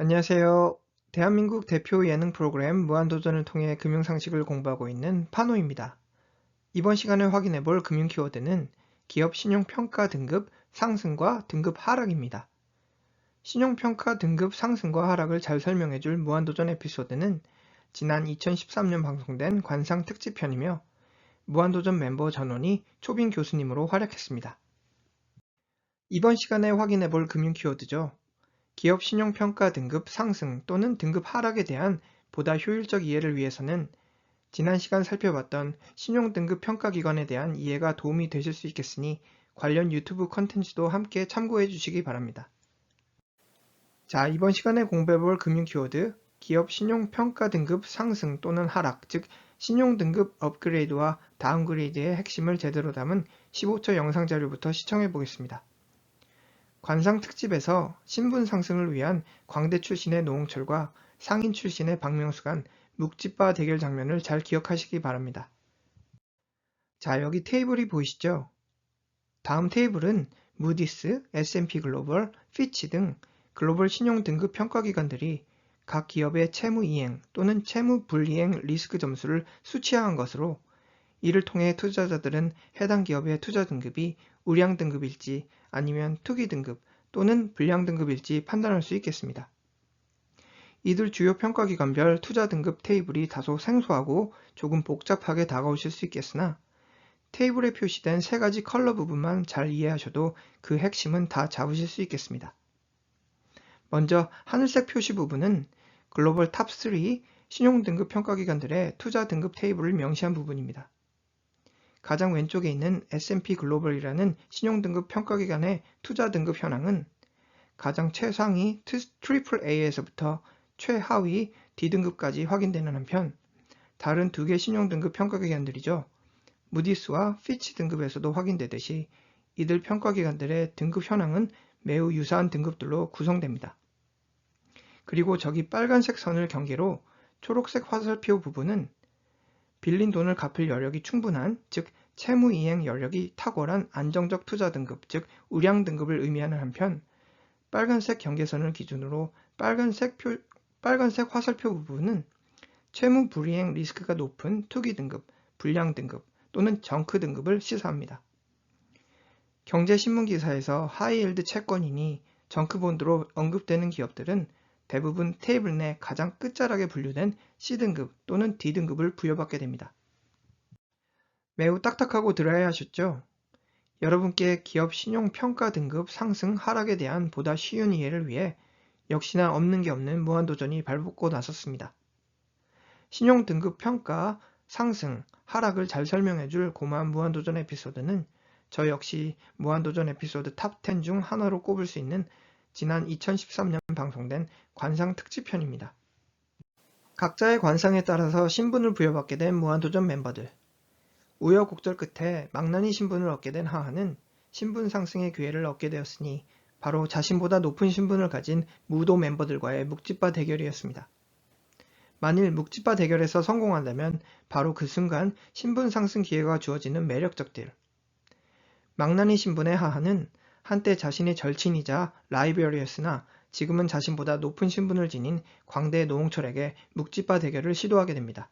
안녕하세요. 대한민국 대표 예능 프로그램 무한도전을 통해 금융상식을 공부하고 있는 파노입니다. 이번 시간에 확인해 볼 금융 키워드는 기업 신용평가 등급 상승과 등급 하락입니다. 신용평가 등급 상승과 하락을 잘 설명해 줄 무한도전 에피소드는 지난 2013년 방송된 관상 특집편이며 무한도전 멤버 전원이 초빙 교수님으로 활약했습니다. 이번 시간에 확인해 볼 금융 키워드죠. 기업 신용평가 등급 상승 또는 등급 하락에 대한 보다 효율적 이해를 위해서는 지난 시간 살펴봤던 신용등급 평가기관에 대한 이해가 도움이 되실 수 있겠으니 관련 유튜브 컨텐츠도 함께 참고해 주시기 바랍니다. 자, 이번 시간에 공부해볼 금융 키워드 기업 신용평가 등급 상승 또는 하락, 즉 신용등급 업그레이드와 다운그레이드의 핵심을 제대로 담은 15초 영상 자료부터 시청해 보겠습니다. 관상 특집에서 신분 상승을 위한 광대 출신의 노홍철과 상인 출신의 박명수 간 묵찌빠 대결 장면을 잘 기억하시기 바랍니다. 자, 여기 테이블이 보이시죠? 다음 테이블은 무디스, S&P 글로벌, 피치 등 글로벌 신용 등급 평가기관들이 각 기업의 채무 이행 또는 채무 불이행 리스크 점수를 수치화한 것으로 이를 통해 투자자들은 해당 기업의 투자 등급이 우량 등급일지 아니면 투기 등급 또는 불량 등급일지 판단할 수 있겠습니다. 이들 주요 평가기관별 투자 등급 테이블이 다소 생소하고 조금 복잡하게 다가오실 수 있겠으나 테이블에 표시된 세 가지 컬러 부분만 잘 이해하셔도 그 핵심은 다 잡으실 수 있겠습니다. 먼저 하늘색 표시 부분은 글로벌 탑3 신용등급 평가기관들의 투자 등급 테이블을 명시한 부분입니다. 가장 왼쪽에 있는 S&P 글로벌이라는 신용등급 평가기관의 투자 등급 현황은 가장 최상위 AAA에서부터 최하위 D등급까지 확인되는 한편 다른 두 개 신용등급 평가기관들이죠. 무디스와 피치 등급에서도 확인되듯이 이들 평가기관들의 등급 현황은 매우 유사한 등급들로 구성됩니다. 그리고 저기 빨간색 선을 경계로 초록색 화살표 부분은 빌린 돈을 갚을 여력이 충분한, 즉 채무 이행 여력이 탁월한 안정적 투자 등급, 즉 우량 등급을 의미하는 한편 빨간색 경계선을 기준으로 빨간색 화살표 부분은 채무 불이행 리스크가 높은 투기 등급, 불량 등급 또는 정크 등급을 시사합니다. 경제신문 기사에서 하이힐드 채권이니 정크본드로 언급되는 기업들은 대부분 테이블 내 가장 끝자락에 분류된 C등급 또는 D등급을 부여받게 됩니다. 매우 딱딱하고 드라이하셨죠? 여러분께 기업 신용평가 등급 상승 하락에 대한 보다 쉬운 이해를 위해 역시나 없는 게 없는 무한도전이 발붙고 나섰습니다. 신용등급 평가 상승 하락을 잘 설명해줄 고마운 무한도전 에피소드는 저 역시 무한도전 에피소드 탑10 중 하나로 꼽을 수 있는 지난 2013년 방송된 관상 특집편입니다. 각자의 관상에 따라서 신분을 부여받게 된 무한도전 멤버들. 우여곡절 끝에 망나니 신분을 얻게 된 하하는 신분 상승의 기회를 얻게 되었으니 바로 자신보다 높은 신분을 가진 무도 멤버들과의 묵찌빠 대결이었습니다. 만일 묵찌빠 대결에서 성공한다면 바로 그 순간 신분 상승 기회가 주어지는 매력적 딜. 망나니 신분의 하하는 한때 자신의 절친이자 라이벌이었으나 지금은 자신보다 높은 신분을 지닌 광대 노홍철에게 묵찌빠 대결을 시도하게 됩니다.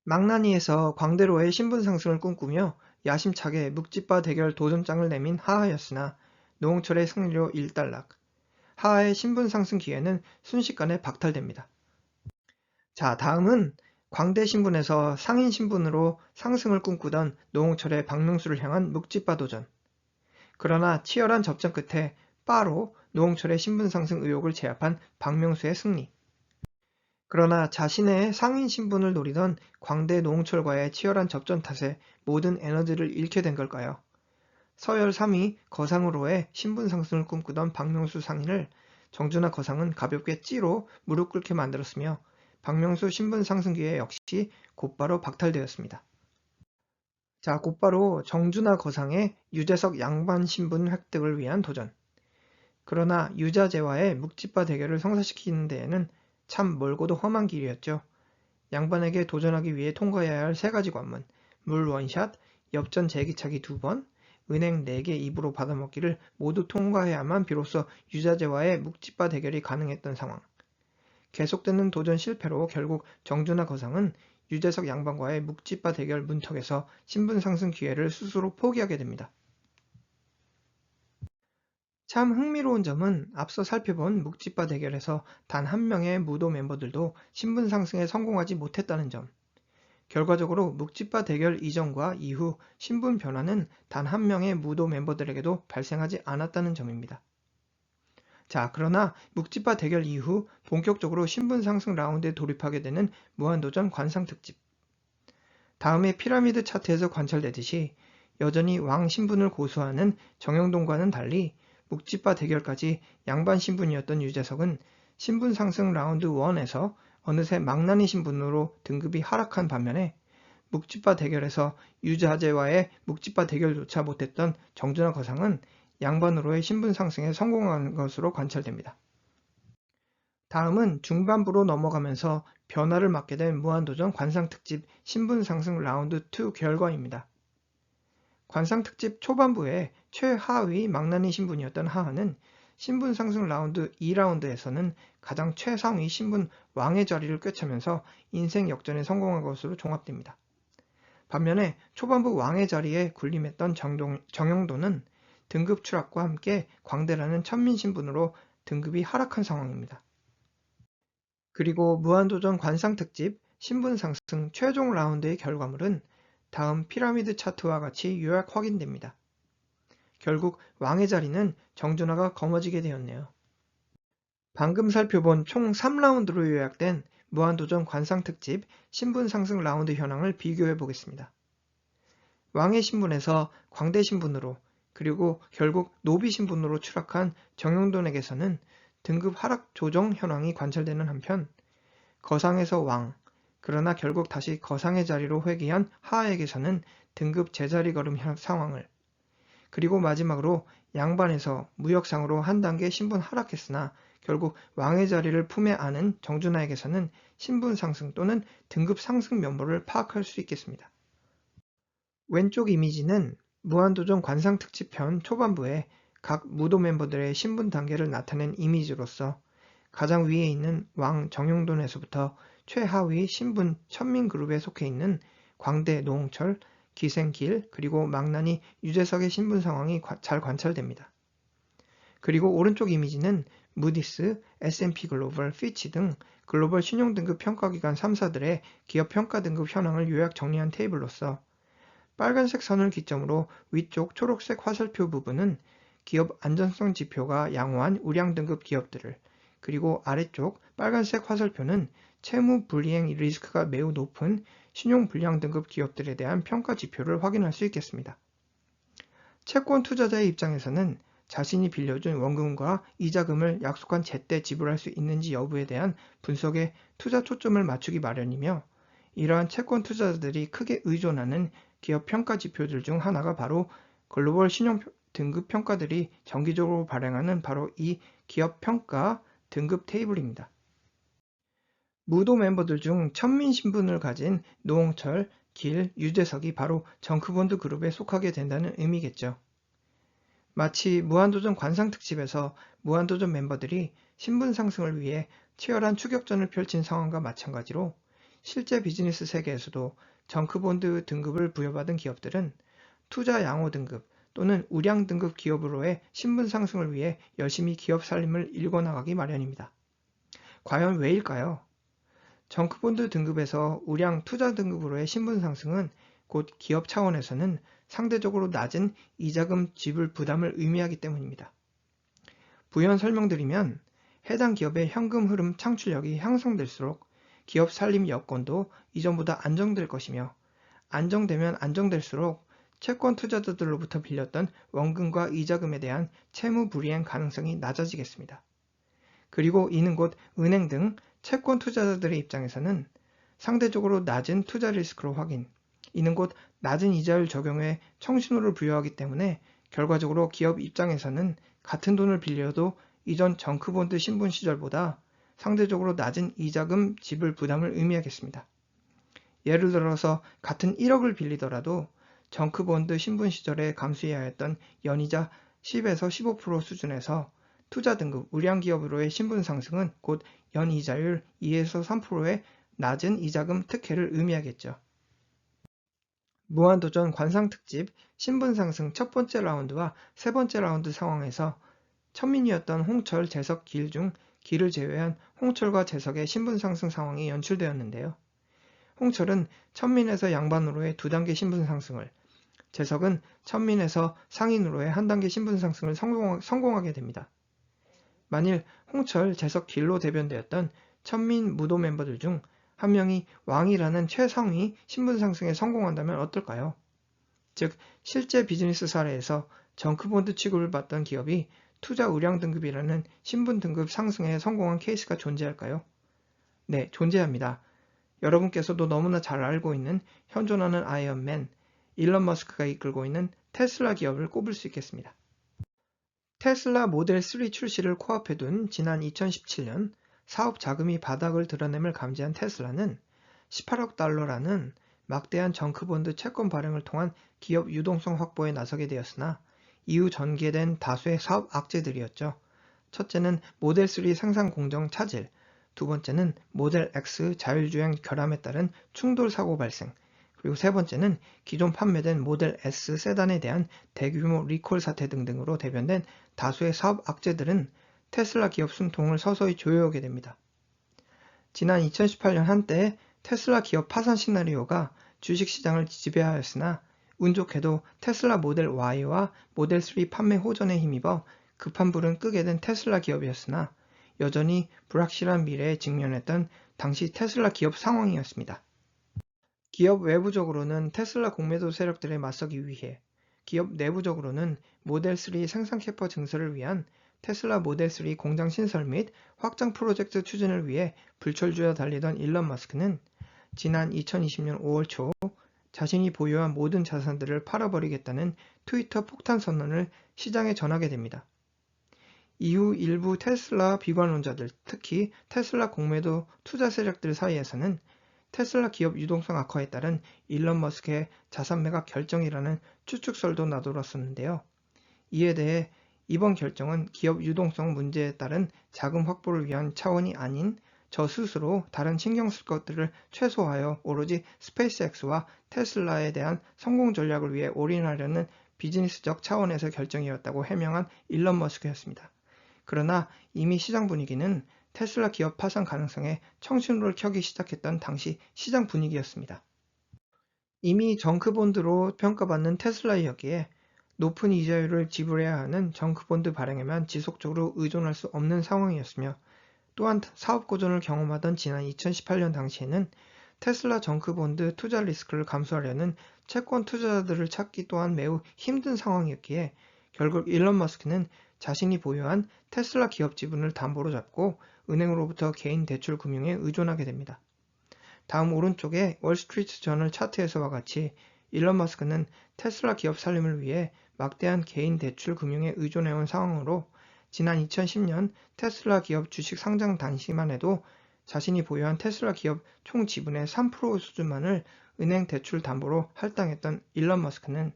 망나니에서 광대로의 신분 상승을 꿈꾸며 야심차게 묵찌빠 대결 도전장을 내민 하하였으나 노홍철의 승리로 일단락. 하하의 신분 상승 기회는 순식간에 박탈됩니다. 자, 다음은 광대 신분에서 상인 신분으로 상승을 꿈꾸던 노홍철의 박명수를 향한 묵찌빠 도전. 그러나 치열한 접전 끝에 빠로 노홍철의 신분 상승 의혹을 제압한 박명수의 승리. 그러나 자신의 상인 신분을 노리던 광대 노홍철과의 치열한 접전 탓에 모든 에너지를 잃게 된 걸까요? 서열 3위 거상으로의 신분 상승을 꿈꾸던 박명수 상인을 정준하 거상은 가볍게 찌로 무릎 꿇게 만들었으며 박명수 신분 상승 기회 역시 곧바로 박탈되었습니다. 자, 곧바로 정준하 거상의 유재석 양반 신분 획득을 위한 도전. 그러나 유자재와의 묵찌빠 대결을 성사시키는 데에는 참 멀고도 험한 길이었죠. 양반에게 도전하기 위해 통과해야 할 세 가지 관문, 물 원샷, 엽전 제기차기 2번, 은행 4개 입으로 받아먹기를 모두 통과해야만 비로소 유자재와의 묵찌빠 대결이 가능했던 상황. 계속되는 도전 실패로 결국 정준하 거상은 유재석 양반과의 묵찌빠 대결 문턱에서 신분 상승 기회를 스스로 포기하게 됩니다. 참 흥미로운 점은 앞서 살펴본 묵찌빠 대결에서 단 한 명의 무도 멤버들도 신분 상승에 성공하지 못했다는 점. 결과적으로 묵찌빠 대결 이전과 이후 신분 변화는 단 한 명의 무도 멤버들에게도 발생하지 않았다는 점입니다. 자, 그러나 묵찌빠 대결 이후 본격적으로 신분 상승 라운드에 돌입하게 되는 무한도전 관상특집. 다음의 피라미드 차트에서 관찰되듯이 여전히 왕 신분을 고수하는 정영돈과는 달리 묵찌빠 대결까지 양반 신분이었던 유재석은 신분 상승 라운드 1에서 어느새 망나니 신분으로 등급이 하락한 반면에 묵찌빠 대결에서 유자재와의 묵찌빠 대결조차 못했던 정준하 거상은 양반으로의 신분 상승에 성공한 것으로 관찰됩니다. 다음은 중반부로 넘어가면서 변화를 맞게 된 무한도전 관상특집 신분 상승 라운드 2 결과입니다. 관상특집 초반부에 최하위 망나니 신분이었던 하하는 신분 상승 라운드 2라운드에서는 가장 최상위 신분 왕의 자리를 꿰차면서 인생 역전에 성공한 것으로 종합됩니다. 반면에 초반부 왕의 자리에 군림했던 정영돈은 등급 추락과 함께 광대라는 천민 신분으로 등급이 하락한 상황입니다. 그리고 무한도전 관상특집 신분 상승 최종 라운드의 결과물은 다음 피라미드 차트와 같이 요약 확인됩니다. 결국 왕의 자리는 정준하가 거머쥐게 되었네요. 방금 살펴본 총 3라운드로 요약된 무한도전 관상특집 신분 상승 라운드 현황을 비교해 보겠습니다. 왕의 신분에서 광대 신분으로 그리고 결국 노비 신분으로 추락한 정영돈에게서는 등급 하락 조정 현황이 관찰되는 한편 거상에서 왕, 그러나 결국 다시 거상의 자리로 회귀한 하하에게서는 등급 제자리 걸음 상황을, 그리고 마지막으로 양반에서 무역상으로 한 단계 신분 하락했으나 결국 왕의 자리를 품에 안은 정준하에게서는 신분 상승 또는 등급 상승 면모를 파악할 수 있겠습니다. 왼쪽 이미지는 무한도전 관상특집편 초반부에 각 무도 member들의 신분 단계를 나타낸 이미지로서 가장 위에 있는 왕 정영돈에서부터 최하위 신분 천민그룹에 속해 있는 광대 노홍철, 기생길, 그리고 망나니 유재석의 신분 상황이 잘 관찰됩니다. 그리고 오른쪽 이미지는 무디스, S&P 글로벌, 피치 등 글로벌 신용등급 평가기관 3사들의 기업 평가 등급 현황을 요약 정리한 테이블로서 빨간색 선을 기점으로 위쪽 초록색 화살표 부분은 기업 안전성 지표가 양호한 우량 등급 기업들을, 그리고 아래쪽 빨간색 화살표는 채무 불이행 리스크가 매우 높은 신용 불량 등급 기업들에 대한 평가 지표를 확인할 수 있겠습니다. 채권 투자자의 입장에서는 자신이 빌려준 원금과 이자금을 약속한 제때 지불할 수 있는지 여부에 대한 분석에 투자 초점을 맞추기 마련이며, 이러한 채권 투자자들이 크게 의존하는 기업 평가 지표들 중 하나가 바로 글로벌 신용 등급 평가들이 정기적으로 발행하는 바로 이 기업 평가 등급 테이블입니다. 무도 멤버들 중 천민 신분을 가진 노홍철, 길, 유재석이 바로 정크본드 그룹에 속하게 된다는 의미겠죠. 마치 무한도전 관상특집에서 무한도전 멤버들이 신분 상승을 위해 치열한 추격전을 펼친 상황과 마찬가지로 실제 비즈니스 세계에서도 정크본드 등급을 부여받은 기업들은 투자 양호 등급 또는 우량 등급 기업으로의 신분 상승을 위해 열심히 기업 살림을 일궈나가기 마련입니다. 과연 왜일까요? 정크본드 등급에서 우량 투자 등급으로의 신분 상승은 곧 기업 차원에서는 상대적으로 낮은 이자금 지불 부담을 의미하기 때문입니다. 부연 설명드리면 해당 기업의 현금 흐름 창출력이 향상될수록 기업 살림 여건도 이전보다 안정될 것이며, 안정되면 안정될수록 채권 투자자들로부터 빌렸던 원금과 이자금에 대한 채무 불이행 가능성이 낮아지겠습니다. 그리고 이는 곧 은행 등 채권 투자자들의 입장에서는 상대적으로 낮은 투자 리스크로 확인, 이는 곧 낮은 이자율 적용에 청신호를 부여하기 때문에 결과적으로 기업 입장에서는 같은 돈을 빌려도 이전 정크본드 신분 시절보다 상대적으로 낮은 이자금 지불 부담을 의미하겠습니다. 예를 들어서 같은 1억을 빌리더라도 정크본드 신분 시절에 감수해야 했던 연이자 10에서 15% 수준에서 투자 등급 우량 기업으로의 신분 상승은 곧 연이자율 2에서 3%의 낮은 이자금 특혜를 의미하겠죠. 무한도전 관상특집 신분 상승 첫 번째 라운드와 세 번째 라운드 상황에서 천민이었던 홍철, 재석, 길 중 길을 제외한 홍철과 재석의 신분 상승 상황이 연출되었는데요. 홍철은 천민에서 양반으로의 2단계 신분 상승을, 재석은 천민에서 상인으로의 1단계 신분 상승을 성공하게 됩니다. 만일 홍철, 재석, 길로 대변되었던 천민 무도 멤버들 중 한 명이 왕이라는 최상위 신분 상승에 성공한다면 어떨까요? 즉, 실제 비즈니스 사례에서 정크본드 취급을 받던 기업이 투자 우량 등급이라는 신분 등급 상승에 성공한 케이스가 존재할까요? 네, 존재합니다. 여러분께서도 너무나 잘 알고 있는 현존하는 아이언맨, 일론 머스크가 이끌고 있는 테슬라 기업을 꼽을 수 있겠습니다. 테슬라 모델 3 출시를 코앞에 둔 지난 2017년 사업 자금이 바닥을 드러냄을 감지한 테슬라는 18억 달러라는 막대한 정크본드 채권 발행을 통한 기업 유동성 확보에 나서게 되었으나 이후 전개된 다수의 사업 악재들이었죠. 첫째는 모델 3 생산 공정 차질, 두 번째는 모델 X 자율주행 결함에 따른 충돌 사고 발생, 그리고 세 번째는 기존 판매된 모델 S 세단에 대한 대규모 리콜 사태 등등으로 대변된 다수의 사업 악재들은 테슬라 기업 숨통을 서서히 조여오게 됩니다. 지난 2018년 한때 테슬라 기업 파산 시나리오가 주식시장을 지배하였으나 운 좋게도 테슬라 모델 Y와 모델 3 판매 호전에 힘입어 급한 불은 끄게 된 테슬라 기업이었으나 여전히 불확실한 미래에 직면했던 당시 테슬라 기업 상황이었습니다. 기업 외부적으로는 테슬라 공매도 세력들에 맞서기 위해, 기업 내부적으로는 모델 3 생산 캐파 증설을 위한 테슬라 모델 3 공장 신설 및 확장 프로젝트 추진을 위해 불철주야 달리던 일론 머스크는 지난 2020년 5월 초 자신이 보유한 모든 자산들을 팔아버리겠다는 트위터 폭탄 선언을 시장에 전하게 됩니다. 이후 일부 테슬라 비관론자들, 특히 테슬라 공매도 투자 세력들 사이에서는 테슬라 기업 유동성 악화에 따른 일론 머스크의 자산 매각 결정이라는 추측설도 나돌았었는데요. 이에 대해 이번 결정은 기업 유동성 문제에 따른 자금 확보를 위한 차원이 아닌 저 스스로 다른 신경 쓸 것들을 최소화하여 오로지 스페이스X와 테슬라에 대한 성공 전략을 위해 올인하려는 비즈니스적 차원에서 결정이었다고 해명한 일론 머스크였습니다. 그러나 이미 시장 분위기는 테슬라 기업 파산 가능성에 청신호를 켜기 시작했던 당시 시장 분위기였습니다. 이미 정크본드로 평가받는 테슬라이었기에 높은 이자율을 지불해야 하는 정크본드 발행에만 지속적으로 의존할 수 없는 상황이었으며, 또한 사업 고전을 경험하던 지난 2018년 당시에는 테슬라 정크본드 투자 리스크를 감수하려는 채권 투자자들을 찾기 또한 매우 힘든 상황이었기에 결국 일론 머스크는 자신이 보유한 테슬라 기업 지분을 담보로 잡고 은행으로부터 개인 대출 금융에 의존하게 됩니다. 다음 오른쪽에 월스트리트 저널 차트에서와 같이 일론 머스크는 테슬라 기업 살림을 위해 막대한 개인 대출 금융에 의존해온 상황으로 지난 2010년 테슬라 기업 주식 상장 당시만 해도 자신이 보유한 테슬라 기업 총 지분의 3% 수준만을 은행 대출 담보로 할당했던 일론 머스크는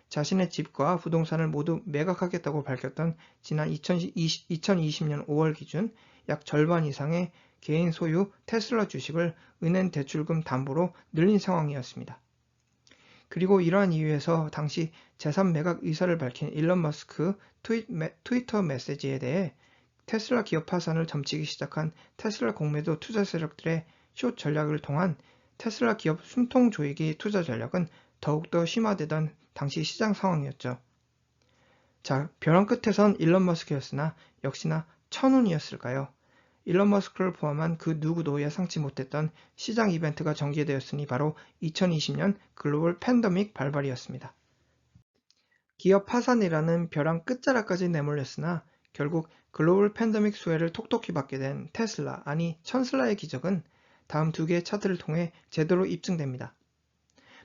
자신의 집과 부동산을 모두 매각하겠다고 밝혔던 지난 2020년 5월 기준 약 절반 이상의 개인 소유 테슬라 주식을 은행 대출금 담보로 늘린 상황이었습니다. 그리고 이러한 이유에서 당시 재산 매각 의사를 밝힌 일론 머스크 트위터 메시지에 대해 테슬라 기업 파산을 점치기 시작한 테슬라 공매도 투자 세력들의 숏 전략을 통한 테슬라 기업 숨통 조이기 투자 전략은 더욱더 심화되던 당시 시장 상황이었죠. 자, 벼랑 끝에선 일론 머스크였으나 역시나 천운이었을까요? 일론 머스크를 포함한 그 누구도 예상치 못했던 시장 이벤트가 전개되었으니 바로 2020년 글로벌 팬데믹 발발이었습니다. 기업 파산이라는 벼랑 끝자락까지 내몰렸으나 결국 글로벌 팬데믹 수혜를 톡톡히 받게 된 테슬라, 아니 천슬라의 기적은 다음 두 개의 차트를 통해 제대로 입증됩니다.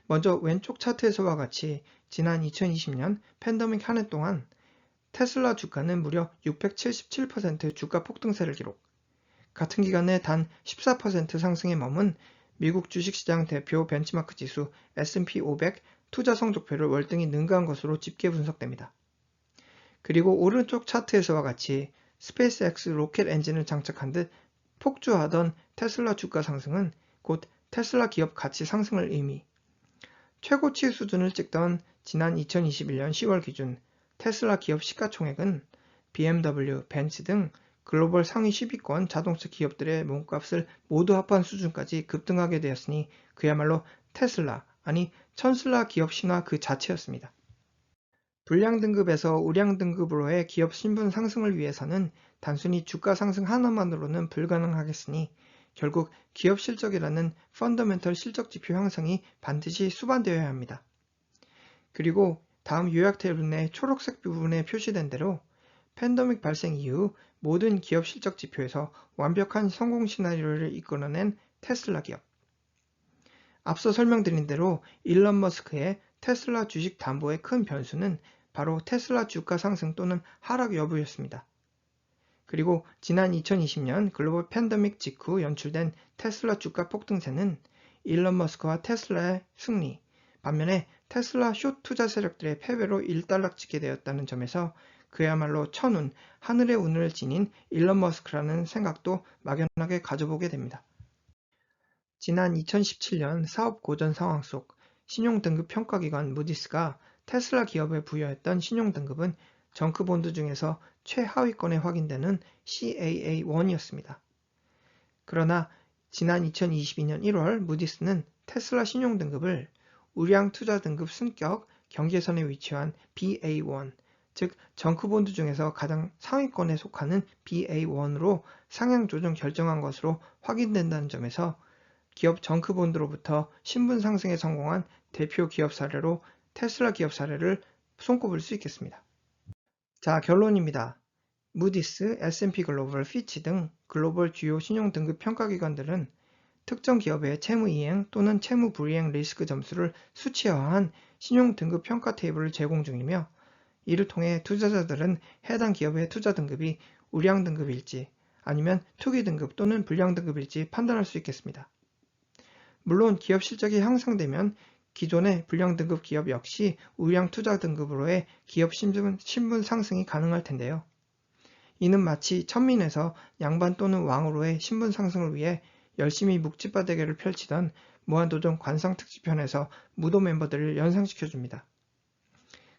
먼저 왼쪽 차트에서와 같이 지난 2020년 팬데믹 한 해 동안 테슬라 주가는 무려 677% 주가 폭등세를 기록, 같은 기간에 단 14% 상승에 머문 미국 주식시장 대표 벤치마크 지수 S&P 500 투자 성적표를 월등히 능가한 것으로 집계 분석됩니다. 그리고 오른쪽 차트에서와 같이 스페이스X 로켓 엔진을 장착한 듯 폭주하던 테슬라 주가 상승은 곧 테슬라 기업 가치 상승을 의미. 최고치 수준을 찍던 지난 2021년 10월 기준 테슬라 기업 시가총액은 BMW, 벤츠 등 글로벌 상위 10위권 자동차 기업들의 몸값을 모두 합한 수준까지 급등하게 되었으니 그야말로 테슬라, 아니 천슬라 기업 신화 그 자체였습니다. 불량 등급에서 우량 등급으로의 기업 신분 상승을 위해서는 단순히 주가 상승 하나만으로는 불가능하겠으니 결국 기업 실적이라는 펀더멘털 실적 지표 형성이 반드시 수반되어야 합니다. 그리고 다음 요약 테이블의 초록색 부분에 표시된 대로 팬데믹 발생 이후 모든 기업 실적 지표에서 완벽한 성공 시나리오를 이끌어낸 테슬라 기업. 앞서 설명드린 대로 일론 머스크의 테슬라 주식 담보의 큰 변수는 바로 테슬라 주가 상승 또는 하락 여부였습니다. 그리고 지난 2020년 글로벌 팬데믹 직후 연출된 테슬라 주가 폭등세는 일론 머스크와 테슬라의 승리, 반면에 테슬라 숏 투자 세력들의 패배로 일단락치게 되었다는 점에서 그야말로 천운, 하늘의 운을 지닌 일론 머스크라는 생각도 막연하게 가져보게 됩니다. 지난 2017년 사업 고전 상황 속 신용등급 평가기관 무디스가 테슬라 기업에 부여했던 신용등급은 정크본드 중에서 최하위권에 확인되는 CAA1이었습니다. 그러나 지난 2022년 1월 무디스는 테슬라 신용등급을 우량 투자등급 승격 경계선에 위치한 BA1, 즉 정크본드 중에서 가장 상위권에 속하는 BA1으로 상향 조정 결정한 것으로 확인된다는 점에서 기업 정크본드로부터 신분 상승에 성공한 대표 기업 사례로 테슬라 기업 사례를 손꼽을 수 있겠습니다. 자, 결론입니다. 무디스, S&P 글로벌, 피치 등 글로벌 주요 신용등급 평가기관들은 특정 기업의 채무이행 또는 채무불이행 리스크 점수를 수치화한 신용등급 평가 테이블을 제공 중이며 이를 통해 투자자들은 해당 기업의 투자등급이 우량등급일지 아니면 투기등급 또는 불량등급일지 판단할 수 있겠습니다. 물론 기업 실적이 향상되면 기존의 불량등급 기업 역시 우량 투자등급으로의 기업 신분 상승이 가능할 텐데요. 이는 마치 천민에서 양반 또는 왕으로의 신분 상승을 위해 열심히 묵찌빠 대결을 펼치던 무한도전 관상특집편에서 무도 멤버들을 연상시켜줍니다.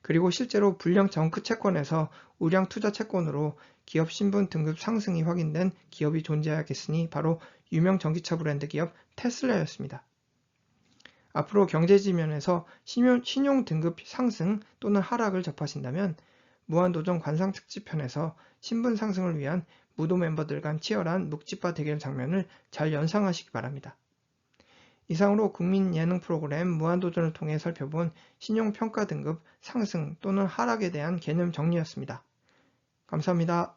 그리고 실제로 불량 정크 채권에서 우량 투자 채권으로 기업 신분 등급 상승이 확인된 기업이 존재하겠으니 바로 유명 전기차 브랜드 기업 테슬라였습니다. 앞으로 경제지면에서 신용 등급 상승 또는 하락을 접하신다면 무한도전 관상특집편에서 신분 상승을 위한 무도 멤버들 간 치열한 묵찌빠 대결 장면을 잘 연상하시기 바랍니다. 이상으로 국민 예능 프로그램 무한도전을 통해 살펴본 신용평가 등급 상승 또는 하락에 대한 개념 정리였습니다. 감사합니다.